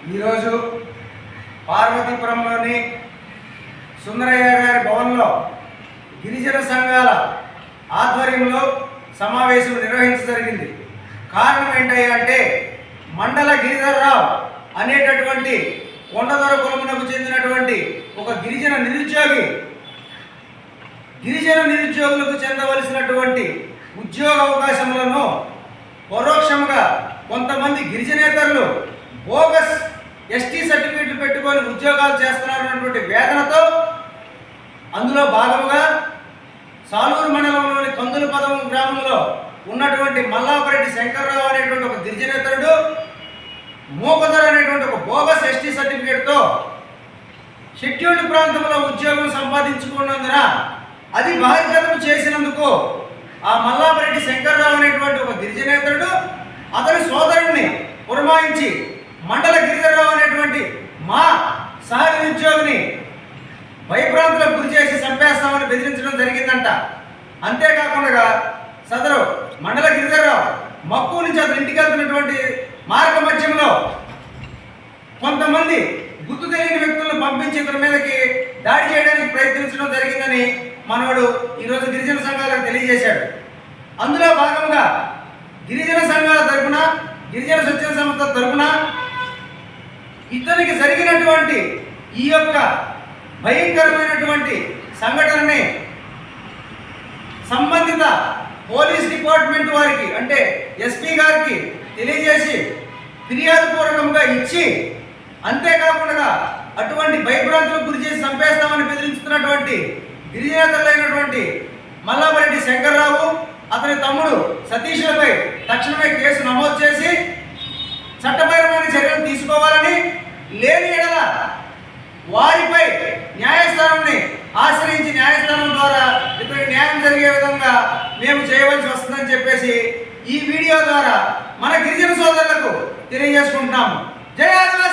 ఈరోజు పార్వతీపురంలోని సుందరయ్య గారి భవన్లో గిరిజన సంఘాల ఆధ్వర్యంలో సమావేశం నిర్వహించజరిగింది. కారణం ఏంటంటే మండల గిరిధర్రావు అనేటటువంటి కొండదొర కులమునకు చెందినటువంటి ఒక గిరిజన నిరుద్యోగులకు చెందవలసినటువంటి ఉద్యోగ అవకాశములను పరోక్షంగా కొంతమంది గిరిజనేతరులు బోగస్ ఎస్టీ సర్టిఫికెట్లు పెట్టుకొని ఉద్యోగాలు చేస్తున్నారన్నటువంటి వేదనతో అందులో భాగంగా సాలూరు మండలంలోని కందులపదం గ్రామంలో ఉన్నటువంటి మల్లాపరెడ్డి శంకర్రావు అనేటువంటి ఒక గిరిజనేతరుడు మోకదర్ అనేటువంటి ఒక బోగస్ ఎస్టీ సర్టిఫికేట్తో షెడ్యూల్డ్ ప్రాంతంలో ఉద్యోగం సంపాదించుకున్నందున అది బహిర్గతం చేసినందుకు ఆ మల్లాపరెడ్డి శంకర్రావు అనేటువంటి ఒక గిరిజనేతరుడు అతని సోదరుడిని పురమాయించి మండల గిరిధర్రావు అనేటువంటి మా సహ నిరుద్యోగిని భయభ్రాంతులకు గురి చేసి చంపేస్తామని బెదిరించడం జరిగిందంట. అంతేకాకుండా సదరు మండల గిరిధర్రావు మక్కువ నుంచి అతని ఇంటికి వెళ్తున్నటువంటి మార్గ మధ్యంలో కొంతమంది గుర్తు తెలియని వ్యక్తులను పంపించి ఇతని మీదకి దాడి చేయడానికి ప్రయత్నించడం జరిగిందని మనోడు ఈరోజు గిరిజన సంఘాలకు తెలియజేశాడు. అందులో భాగంగా గిరిజన సంఘాల తరఫున గిరిజన స్వచ్ఛంద సంస్థ తరఫున ఇతనికి జరిగినటువంటి ఈ యొక్క భయంకరమైనటువంటి సంఘటనని సంబంధిత పోలీస్ డిపార్ట్మెంట్ వారికి అంటే ఎస్పీ గారికి తెలియజేసి ఫిర్యాదు పూర్వకంగా ఇచ్చి అంతేకాకుండా అటువంటి భయభ్రాంతులకు గురి చేసి చంపేస్తామని బెదిరించుతున్నటువంటి గిరిజనేతలైనటువంటి మల్లాపరెడ్డి శంకర్రావు అతని తమ్ముడు సతీష్లపై తక్షణమే కేసు నమోదు చేసి చట్టపరమైన చర్యలు తీసుకోవాలని, లేని ఎడల వారిపై న్యాయస్థానాన్ని ఆశ్రయించి న్యాయస్థానం ద్వారా ఇతనికి న్యాయం జరిగే విధంగా మేము చేయవలసి వస్తుందని చెప్పేసి ఈ వీడియో ద్వారా మన గిరిజన సోదరులకు తెలియజేసుకుంటున్నాము. జై ఆదివాసీ.